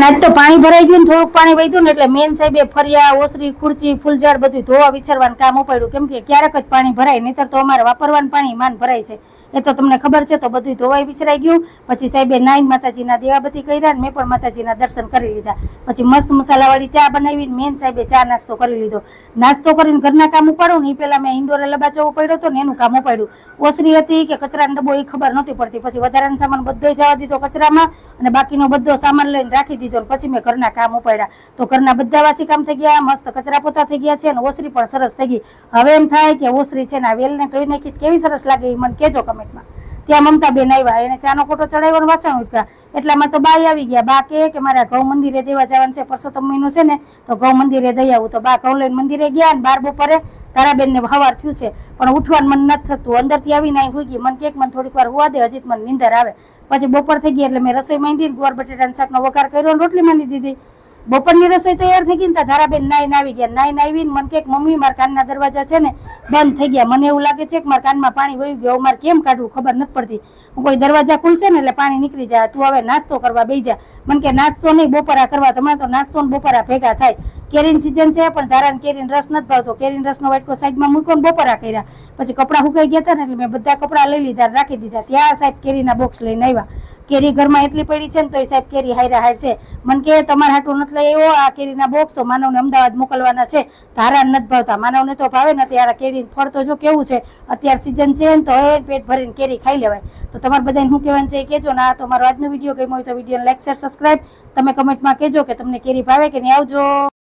આજ તો પાણી ભરાઈ ગયું ને થોડુંક પાણી વધ્યું ને એટલે મેન સાહેબે ફરિયા ઓસરી ખુરચી ફૂલઝાડ બધું ધોવા વિચારવાનું કામ ઉપાડ્યું, કેમ કે ક્યારેક જ પાણી ભરાય, નહીતર તો અમારે વાપરવાનું પાણી માન ભરાય છે, એ તો તમને ખબર છે. તો બધું ધોવાઈ વિચરાઈ ગયું. પછી સાહેબે નાઈન માતાજીના દીવાબત્તી કર્યા ને મેં પણ માતાજીના દર્શન કરી લીધા. પછી મસ્ત મસાલાવાળી ચા બનાવી, મેન સાહેબે ચા નાસ્તો કરી લીધો. નાસ્તો કરીને ઘરના કામ ઉપાડું ને એ પહેલા મેં ઇન્ડોરે લબાચો ઉપાડ્યો હતો ને એનું કામ ઉપાડ્યું. ઓસરી હતી કે કચરાનો ડબ્બો એ ખબર નહોતી પડતી. પછી વધારાનો સામાન બધો જવા દીધો કચરામાં અને બાકીનો બધો સામાન લઈને રાખી દીધો. પછી મેં ઘરના કામ ઉપાડ્યા. તો ઘરના બધા વાસી કામ થઈ ગયા, મસ્ત કચરા પોતા થઈ ગયા છે અને ઓસરી પણ સરસ થઈ ગઈ. હવે એમ થાય કે ઓસરી છે ને આ વેલને ધોઈ નાખી કેવી સરસ લાગે એ મને કહેજો કમેન્ટમાં. ત્યાં મમતાબેન આવ્યા, એને ચાનો કોટો ચડાવ્યો ને વાસણ ઉટકા. એટલામાં તો બાઈ આવી ગયા. બા કે મારા ઘઉં મંદિરે દેવા જવાનું છે, પરસોત્તમ મહિનો છે ને તો ઘઉં મંદિરે દઈ આવું. તો બા ઘઉં લઈને મંદિરે ગયા ને બાર બપોરે તારાબેનને હવાર થયું છે પણ ઉઠવાનું મન નથી થતું. અંદરથી આવીને અહીં હોઈ ગઈ. મને કેક મને થોડીક વાર હોવા દે, હજી મને નીંદર આવે. પછી બપોર થઈ ગઈ એટલે મેં રસોઈ માંડીને ગુવાર બટેટાના શાકનો વઘાર કર્યો અને રોટલી માંડી દીધી. બપોરની રસોઈ તૈયાર થઈ ગઈ ને ત્યાં ધારાબેન નાઈને આવી ગયા. નાઈને આવીને મને કે મમ્મી મારા કાનના દરવાજા છે ને બંધ થઈ ગયા, મને એવું લાગે છે કે મારા કાનમાં પાણી વહી ગયું, મારે કેમ કાઢવું ખબર નથી પડતી. હું કોઈ દરવાજા ખુલશે ને એટલે પાણી નીકળી જાય, તું હવે નાસ્તો કરવા બેસી જા. મને કે નાસ્તો નહીં બપોરા કરવા, તમારે તો નાસ્તો ને બપોરા ભેગા થાય. કેરીની સિઝન છે પણ ધારાને કેરીનો રસ નથી ભાવતો. કેરીનો રસનો વાટકો સાઈડમાં મૂક્યો ને બપોરા કર્યા. પછી કપડાં સુકાઈ ગયા હતા ને એટલે મેં બધા કપડાં લઈ લીધા રાખી દીધા. ત્યાં સાહેબ કેરીના બોક્સ લઈને આવ્યા. કેરી ઘરમાં એટલી પડી છે ને તો એ સાહેબ કેરી હાયરા હાર છે. મને કે તમારે હાટું નથી લઈ આવ્યો આ કેરીના બોક્સ, તો માનવને અમદાવાદ મોકલવાના છે, ધારાને નથી ભાવતા. માનવને તો ભાવે ને ત્યારે કેરી ફળ તો જો કેવું છે, અત્યારે સિઝન છે ને તો એ પેટ ભરીને કેરી ખાઈ લેવાય. તો તમારે બધાને શું કહેવાનું છે એ કહેજો ને. આ તો મારો આજનો વિડીયો ગમ્યો હોય તો વિડીયોને લાઈક શેર સબસ્ક્રાઈબ તમે કમેન્ટમાં કહેજો કે તમને કેરી ભાવે કે નહીં. આવજો.